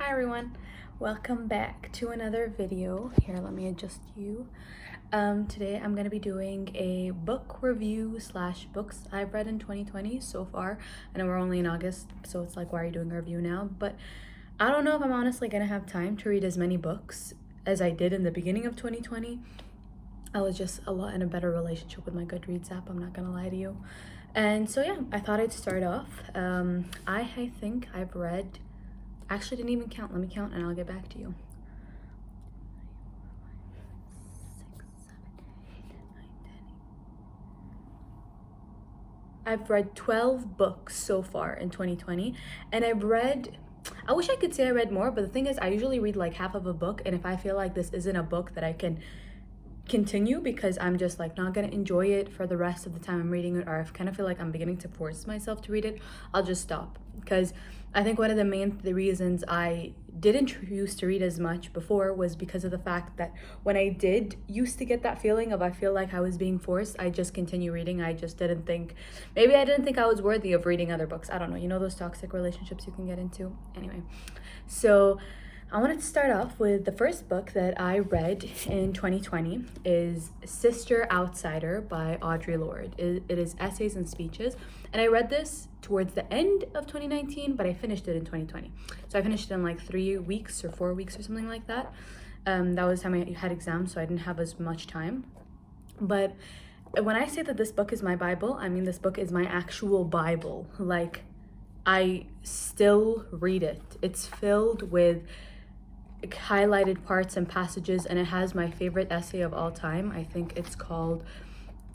Hi everyone, welcome back to another video. Here, let me adjust you. Today I'm gonna be doing a book review slash books I've read in 2020 so far. I know we're only in August, so it's like, why are you doing a review now? But I don't know if I'm honestly gonna have time to read as many books as I did in the beginning of 2020. I was just a lot in a better relationship with my Goodreads app, I'm not gonna lie to you. And so yeah, I thought I'd start off. I think I've read, actually didn't even count, let me count and I'll get back to you. 6, 7, 8, 9, 10. I've read 12 books so far in 2020, and I wish I could say I read more, but the thing is I usually read like half of a book, and if I feel like this isn't a book that I can continue because I'm just like not gonna enjoy it for the rest of the time I'm reading it, or I kind of feel like I'm beginning to force myself to read it, I'll just stop. Because I think one of the reasons I didn't used to read as much before was because of the fact that when I did used to get that feeling of I feel like I was being forced, I just continue reading. I just didn't think, maybe I didn't think I was worthy of reading other books. I don't know, you know those toxic relationships you can get into? Anyway, so I wanted to start off with the first book that I read in 2020 is Sister Outsider by Audre Lorde. It is essays and speeches, and I read this towards the end of 2019, but I finished it in 2020. So I finished it in like 3 weeks or 4 weeks or something like that. That was the time I had exams, so I didn't have as much time. But when I say that this book is my Bible, I mean this book is my actual Bible. Like, I still read it. It's filled with highlighted parts and passages, and it has my favorite essay of all time. I think it's called,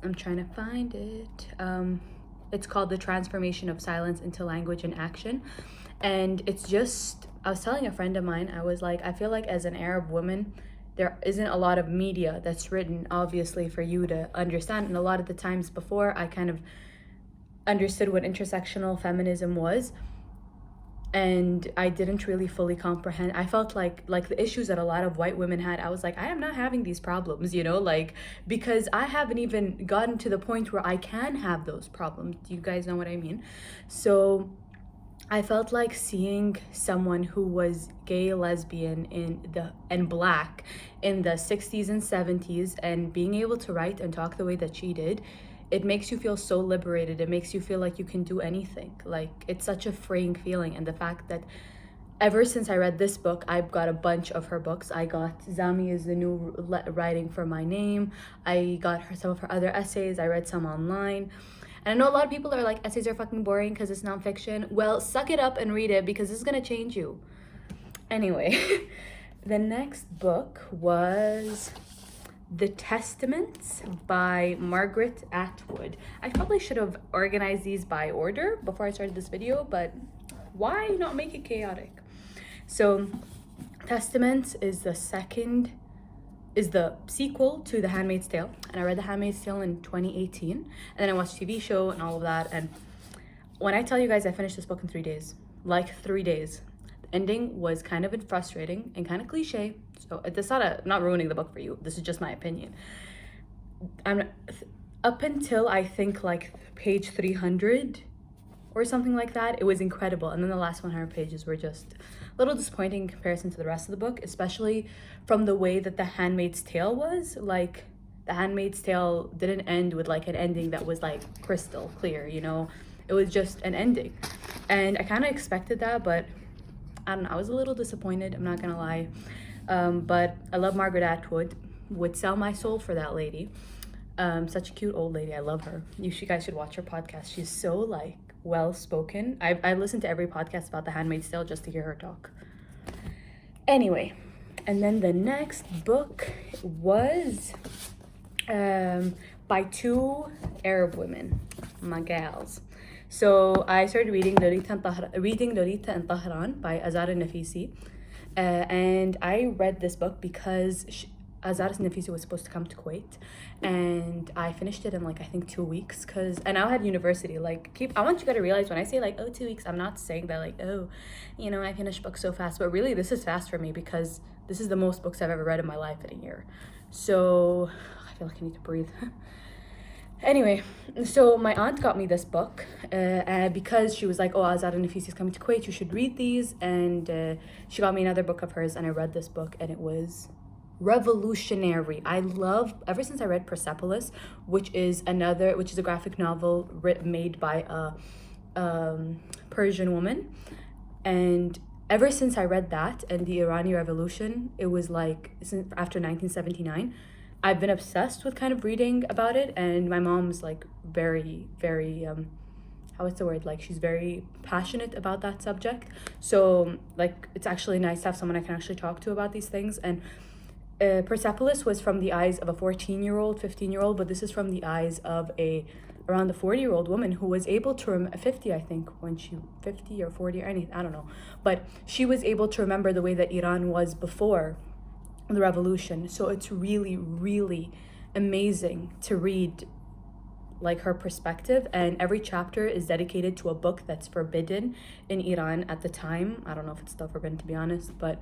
I'm trying to find it, it's called The Transformation of Silence into Language and Action. And it's just, I was telling a friend of mine, I was like, I feel like as an Arab woman there isn't a lot of media that's written obviously for you to understand, and a lot of the times before I kind of understood what intersectional feminism was, and I didn't really fully comprehend. I felt like the issues that a lot of white women had, I was like, I am not having these problems, you know, like, because I haven't even gotten to the point where I can have those problems. Do you guys know what I mean? So I felt like seeing someone who was gay, lesbian, and black in the 60s and 70s and being able to write and talk the way that she did, it makes you feel so liberated. It makes you feel like you can do anything. Like, it's such a freeing feeling. And the fact that ever since I read this book, I've got a bunch of her books. I got Zami is the New Writing for My Name. I got some of her other essays. I read some online. And I know a lot of people are like, essays are fucking boring because it's nonfiction. Well, suck it up and read it, because this is gonna change you. Anyway, the next book was The Testaments by Margret Attwood. I probably should have organized these by order before I started this video, but why not make it chaotic? So Testaments is the sequel to The Handmaid's Tale, and I read The Handmaid's Tale in 2018, and then I watched TV show and all of that. And when I tell you guys I finished this book in 3 days, like 3 days. The ending was kind of frustrating and kind of cliche, so it's not ruining the book for you. This is just my opinion. Up until I think like page 300 or something like that, it was incredible, and then the last 100 pages were just a little disappointing in comparison to the rest of the book, especially from the way that The Handmaid's Tale was. Like, The Handmaid's Tale didn't end with like an ending that was like crystal clear, you know? It was just an ending, and I kind of expected that, but I don't know, I was a little disappointed, I'm not gonna lie. But I love Margret Attwood. Would sell my soul for that lady. Such a cute old lady. I love her. You guys should watch her podcast. She's so like well spoken. I listened to every podcast about The Handmaid's Tale just to hear her talk. Anyway, and then the next book was by 2 Arab women, my gals. So I started reading Lolita in Tehran by Azar and Nafisi. And I read this book because Azar and Nafisi was supposed to come to Kuwait, and I finished it in like I think 2 weeks, and I had university. Like, I want you guys to realize when I say like 2 weeks, I'm not saying that like, oh, you know, I finished books so fast, but really this is fast for me because this is the most books I've ever read in my life in a year. So I feel like I need to breathe. Anyway, so my aunt got me this book because she was like, oh, Azar and Nafisi is coming to Kuwait, you should read these. And she got me another book of hers, and I read this book, and it was revolutionary. I love, ever since I read Persepolis, which is a graphic novel made by a Persian woman. And ever since I read that and the Iranian Revolution, it was like, after 1979, I've been obsessed with kind of reading about it. And my mom's like very, very, what's the word? Like, she's very passionate about that subject. So like, it's actually nice to have someone I can actually talk to about these things. And Persepolis was from the eyes of a 14-year-old, 15-year-old, but this is from the eyes of around the 40-year-old woman who was able to 50, I think, when she 50 or 40 or anything, I don't know, but she was able to remember the way that Iran was before the revolution. So it's really, really amazing to read like her perspective, and every chapter is dedicated to a book that's forbidden in Iran at the time. I don't know if it's still forbidden, to be honest, but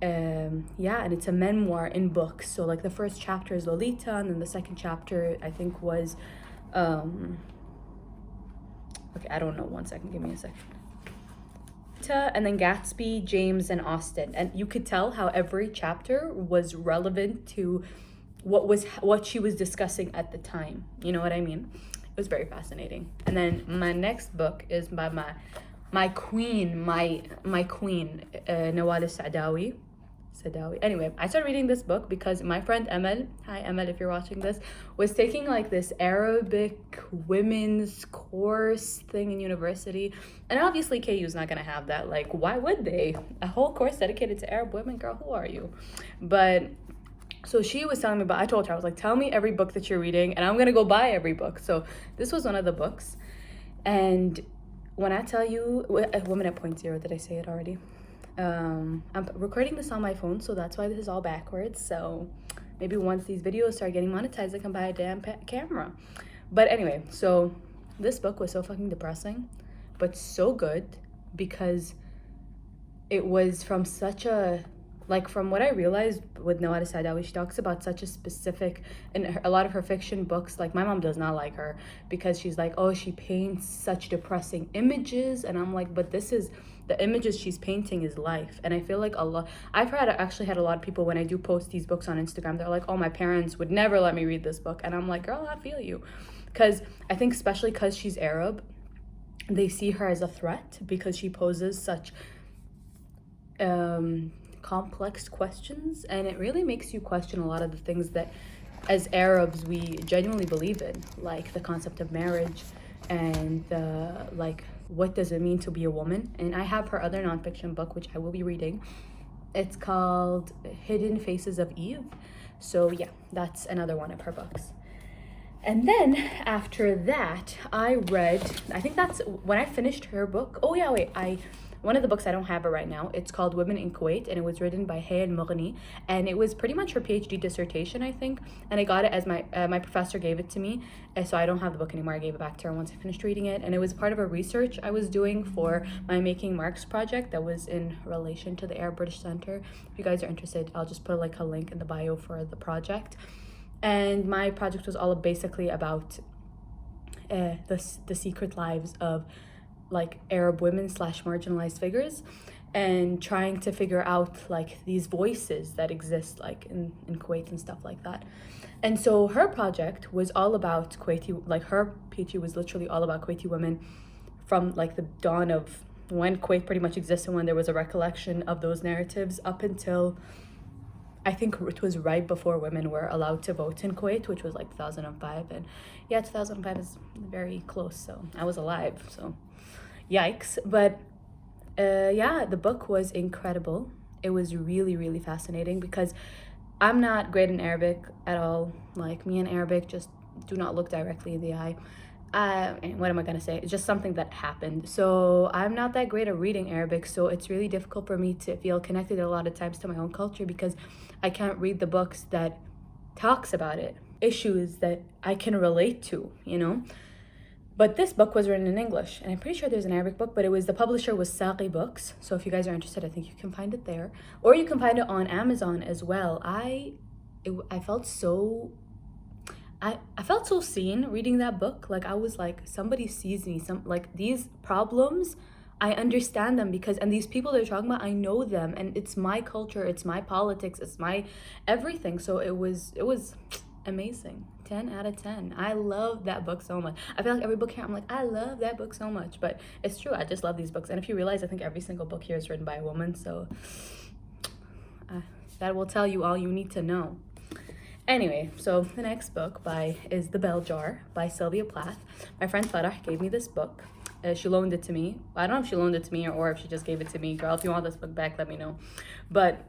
yeah, and it's a memoir in books. So like the first chapter is Lolita, and then the second chapter I think was okay, I don't know, one second, give me a second. And then Gatsby, James, and Austen. And you could tell how every chapter was relevant to what she was discussing at the time. You know what I mean? It was very fascinating. And then my next book is by my queen, Nawal Saadawi. Anyway, I started reading this book because my friend Emel, hi Emel if you're watching this, was taking like this Arabic women's course thing in university. And obviously KU is not going to have that. Like, why would they? A whole course dedicated to Arab women? Girl, who are you? But so she was telling me about, I told her, I was like, tell me every book that you're reading and I'm going to go buy every book. So this was one of the books. And when I tell you, Women at Point Zero, did I say it already? I'm recording this on my phone, so that's why this is all backwards. So maybe once these videos start getting monetized, I can buy a damn camera. But anyway, so this book was so fucking depressing, but so good, because it was from such a, like, from what I realized with Nawal Saadawi, she talks about such a specific, in a lot of her fiction books, like my mom does not like her because she's like, oh, she paints such depressing images. And I'm like, but this is, the images she's painting is life. And I feel like I've actually had a lot of people, when I do post these books on Instagram, they're like, oh, my parents would never let me read this book. And I'm like, girl, I feel you. Because I think especially because she's Arab, they see her as a threat because she poses such complex questions, and it really makes you question a lot of the things that as Arabs we genuinely believe in, like the concept of marriage and like what does it mean to be a woman. And I have her other nonfiction book, which I will be reading. It's called Hidden Faces of Eve. So yeah, that's another one of her books. And then after that, I think that's when I finished her book. Oh yeah, wait, one of the books, I don't have it right now, it's called Women in Kuwait, and it was written by Haya and Mughani, and it was pretty much her PhD dissertation, I think, and I got it as my professor gave it to me, so I don't have the book anymore. I gave it back to her once I finished reading it, and it was part of a research I was doing for my Making Marks project that was in relation to the Arab British Center. If you guys are interested, I'll just put like a link in the bio for the project. And my project was all basically about the secret lives of like Arab women / marginalized figures, and trying to figure out like these voices that exist like in Kuwait and stuff like that. And so her project was all about Kuwaiti, like her PhD was literally all about Kuwaiti women from like the dawn of when Kuwait pretty much existed, when there was a recollection of those narratives, up until I think it was right before women were allowed to vote in Kuwait, which was like 2005. And yeah, 2005 is very close, so I was alive, so yikes. But yeah, the book was incredible. It was really, really fascinating because I'm not great in Arabic at all. Like, me and Arabic just do not look directly in the eye. And what am I gonna say? It's just something that happened. So I'm not that great at reading Arabic, so it's really difficult for me to feel connected a lot of times to my own culture because I can't read the books that talks about it, issues that I can relate to, you know? But this book was written in English, and I'm pretty sure there's an Arabic book, but the publisher was Saqi Books. So if you guys are interested, I think you can find it there, or you can find it on Amazon as well. I felt so, I felt so seen reading that book. Like, I was like, somebody sees me. Some, like, these problems, I understand them, because, and these people they're talking about, I know them, and it's my culture, it's my politics, it's my everything. So it was amazing. 10 out of 10. I love that book so much. I feel like every book here, I'm like, I love that book so much. But it's true, I just love these books. And if you realize, I think every single book here is written by a woman. So that will tell you all you need to know. Anyway, so the next book is The Bell Jar by Sylvia Plath. My friend Farah gave me this book. She loaned it to me. I don't know if she loaned it to me or if she just gave it to me. Girl, if you want this book back, let me know. But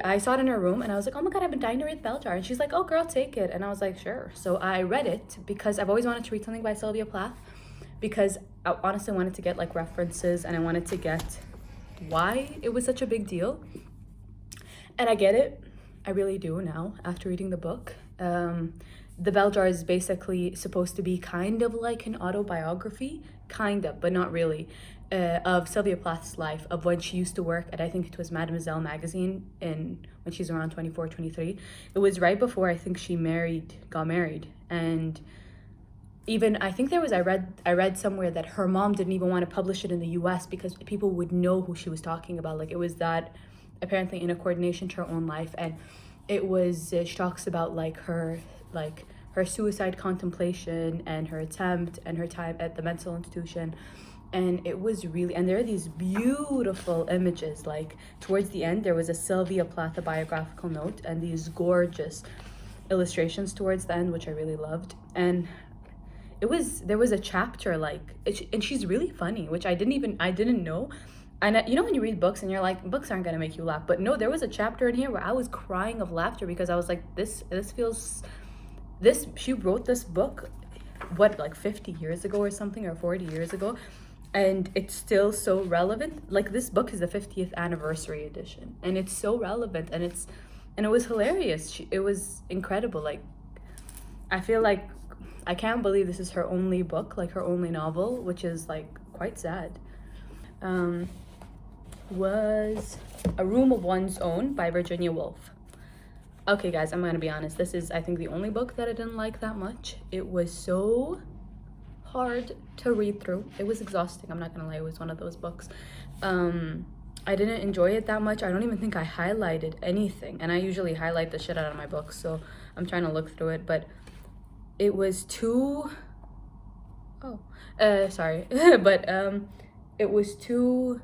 I saw it in her room, and I was like, oh my God, I've been dying to read Bell Jar. And she's like, oh girl, take it. And I was like, sure. So I read it because I've always wanted to read something by Sylvia Plath, because I honestly wanted to get like references, and I wanted to get why it was such a big deal. And I get it. I really do now after reading the book. The Bell Jar is basically supposed to be kind of like an autobiography, kind of, but not really, of Sylvia Plath's life, of when she used to work at, I think it was Mademoiselle magazine when she's around 24, 23. It was right before I think she got married. And even, I think I read somewhere that her mom didn't even want to publish it in the US because people would know who she was talking about. Like, it was that apparently in a coordination to her own life. And it was, she talks about like her suicide contemplation and her attempt and her time at the mental institution. And it was really, and there are these beautiful images. Like, towards the end, there was a Sylvia Plath biographical note and these gorgeous illustrations towards the end, which I really loved. And there was a chapter, like, and she's really funny, which I didn't know. And you know when you read books and you're like, books aren't gonna make you laugh, but no, there was a chapter in here where I was crying of laughter, because I was like, she wrote this book, what, like 50 years ago or something, or 40 years ago, and it's still so relevant. Like, this book is the 50th anniversary edition, and it's so relevant, and it was hilarious. It was incredible. Like, I feel like I can't believe this is her only book, like her only novel, which is like quite sad. Was A Room of One's Own by Virginia Woolf. Okay guys, I'm gonna be honest, this is I think the only book that I didn't like that much. It was so hard to read through. It was exhausting, I'm not gonna lie. It was one of those books. I didn't enjoy it that much. I don't even think I highlighted anything, and I usually highlight the shit out of my books, so I'm trying to look through it. But it was too but it was too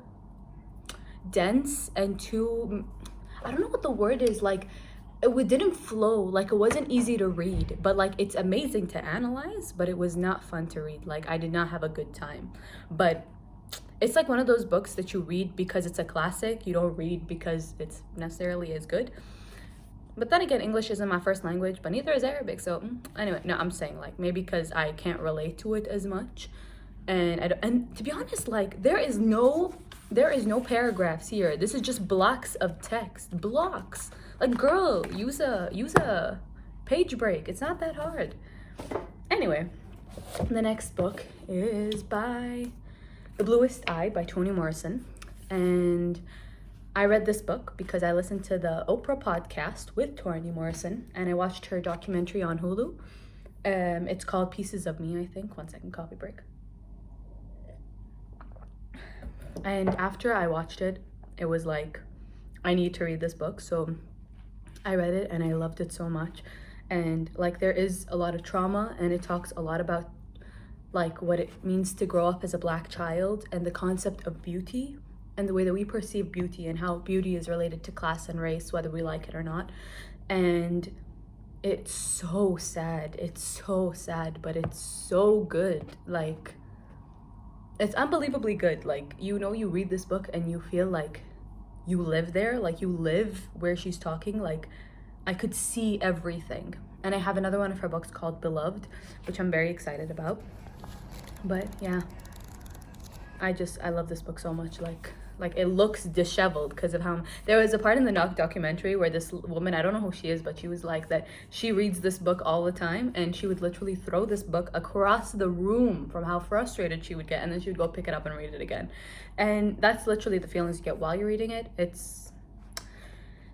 dense and too, I don't know what the word is, like, it didn't flow. Like, it wasn't easy to read, but like, it's amazing to analyze, but it was not fun to read. Like, I did not have a good time. But it's like one of those books that you read because it's a classic. You don't read because it's necessarily as good. But then again, English isn't my first language, but neither is Arabic. So anyway, no, I'm saying, like, maybe because I can't relate to it as much. And to be honest, like, there is no paragraphs here. This is just blocks of text. Blocks. Like, girl, use a page break. It's not that hard. Anyway, the next book is by The Bluest Eye by Toni Morrison. And I read this book because I listened to the Oprah podcast with Toni Morrison, and I watched her documentary on Hulu. It's called Pieces of Me, I think. 1 second, coffee break. And after I watched it, it was like, I need to read this book. So I read it and I loved it so much. And like, there is a lot of trauma, and it talks a lot about like what it means to grow up as a Black child, and the concept of beauty, and the way that we perceive beauty, and how beauty is related to class and race, whether we like it or not. And it's so sad. It's so sad, but it's so good. Like, it's unbelievably good. Like, you know, you read this book and you feel like you live there, like you live where she's talking. Like, I could see everything. And I have another one of her books called Beloved, which I'm very excited about. But yeah, I love this book so much. Like it looks disheveled because of how, there was a part in the documentary where this woman, I don't know who she is, but she was like that she reads this book all the time, and she would literally throw this book across the room from how frustrated she would get, and then she would go pick it up and read it again. And that's literally the feelings you get while you're reading it. It's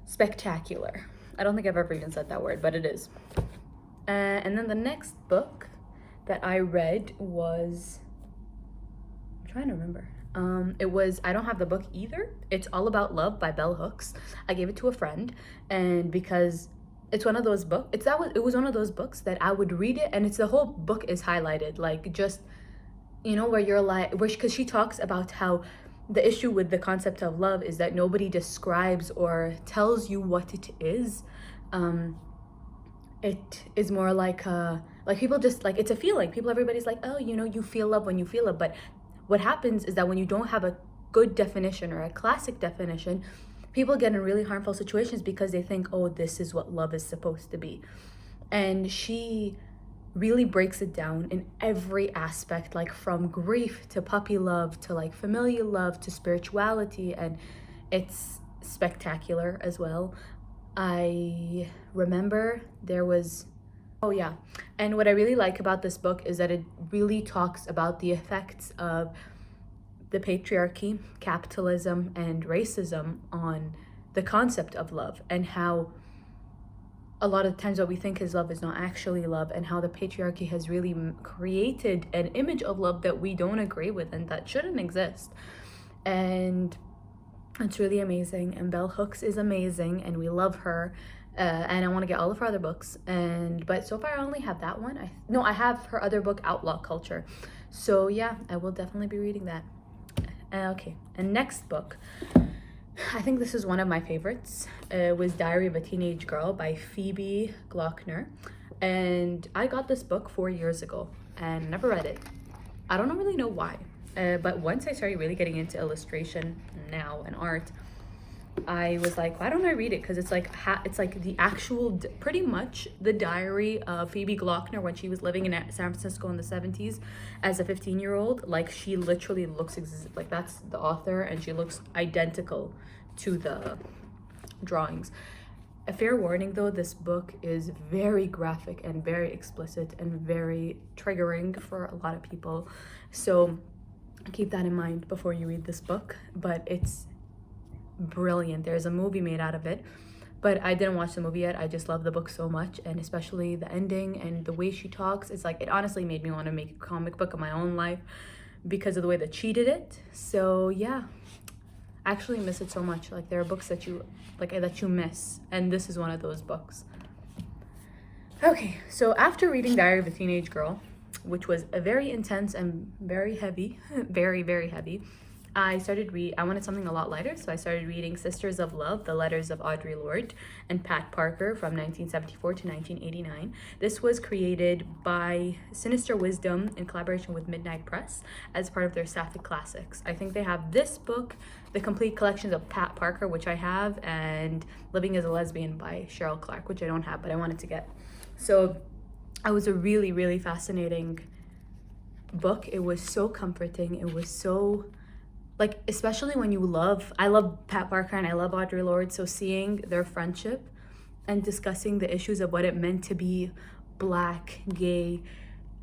spectacular. I don't think I've ever even said that word, but it is. And then the next book that I read was, I'm trying to remember. It was, I don't have the book either. It's All About Love by Bell Hooks. I gave it to a friend, and because it's one of those books, it was one of those books that I would read it, and it's the whole book is highlighted, like, just, you know, where you're like, because she talks about how the issue with the concept of love is that nobody describes or tells you what it is. It is more like people just like, it's a feeling. Everybody's like, oh, you know, you feel love when you feel it. But what happens is that when you don't have a good definition or a classic definition, people get in really harmful situations because they think, oh, this is what love is supposed to be. And she really breaks it down in every aspect, like from grief to puppy love to like familial love to spirituality, and it's spectacular as well. I remember there was, oh yeah, and what I really like about this book is that it really talks about the effects of the patriarchy, capitalism, and racism on the concept of love, and how a lot of times what we think is love is not actually love, and how the patriarchy has really created an image of love that we don't agree with and that shouldn't exist. And it's really amazing, and Bell Hooks is amazing, and we love her, and I want to get all of her other books, but so far I only have that one. I have her other book, Outlaw Culture, so yeah, I will definitely be reading that. Okay, and next book, I think this is one of my favorites. It was Diary of a Teenage Girl by Phoebe Glockner, and I got this book 4 years ago and never read it. I don't really know why, but once I started really getting into illustration now and art, I was like, why don't I read it? Because it's like the actual, pretty much the diary of Phoebe Glockner when she was living in San Francisco in the 70s as a 15-year-old. Like, she literally looks like, that's the author, and she looks identical to the drawings. A fair warning though, this book is very graphic and very explicit and very triggering for a lot of people, so keep that in mind before you read this book. But it's brilliant. There's a movie made out of it, but I didn't watch the movie yet. I just love the book so much, and especially the ending and the way she talks. It's like, it honestly made me want to make a comic book of my own life because of the way that she did it. So yeah, I actually miss it so much. Like, there are books that you miss, and this is one of those books. Okay, so after reading Diary of a Teenage Girl, which was a very intense and very heavy, very, very heavy, I wanted something a lot lighter, so I started reading Sisters of Love, The Letters of Audre Lorde and Pat Parker from 1974 to 1989. This was created by Sinister Wisdom in collaboration with Midnight Press as part of their Sapphic Classics. I think they have this book, the complete collections of Pat Parker, which I have, and Living as a Lesbian by Cheryl Clark, which I don't have, but I wanted to get. So it was a really, really fascinating book. It was so comforting. It was so, like, especially when I love Pat Parker and I love Audre Lorde, so seeing their friendship and discussing the issues of what it meant to be Black, gay,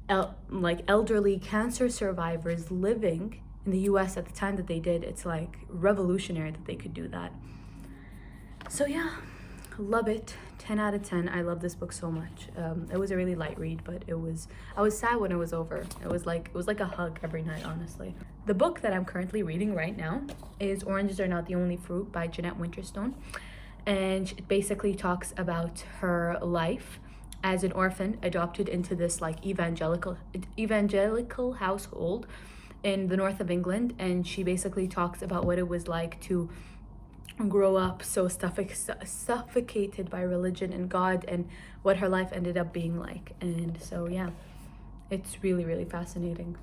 elderly cancer survivors living in the US at the time that they did, it's like revolutionary that they could do that. So yeah, love it. 10 out of 10. I love this book so much. It was a really light read, but I was sad when it was over. It was like a hug every night, honestly. The book that I'm currently reading right now is Oranges Are Not the Only Fruit by Jeanette Winterson, and it basically talks about her life as an orphan adopted into this like evangelical household in the north of England, and she basically talks about what it was like to grow up so suffocated by religion and God, and what her life ended up being like. And so yeah, it's really, really fascinating.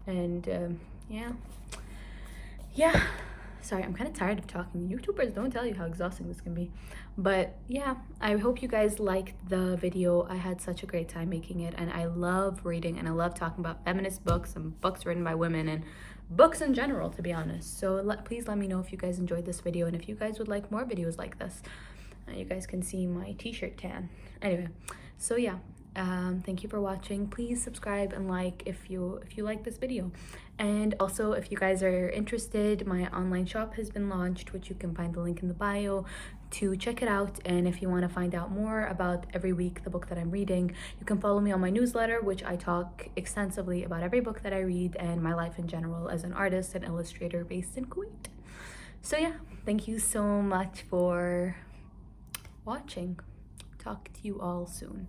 And yeah, sorry, I'm kind of tired of talking. YouTubers don't tell you how exhausting this can be. But yeah, I hope you guys liked the video. I had such a great time making it, and I love reading and I love talking about feminist books and books written by women and books in general, to be honest. So please let me know if you guys enjoyed this video, and if you guys would like more videos like this. You guys can see my t-shirt tan. Anyway, so yeah, thank you for watching. Please subscribe and like if you like this video. And also, if you guys are interested, my online shop has been launched, which you can find the link in the bio. to check it out. And if you want to find out more about every week the book that I'm reading, you can follow me on my newsletter, which I talk extensively about every book that I read and my life in general as an artist and illustrator based in Kuwait. So yeah, thank you so much for watching. Talk to you all soon.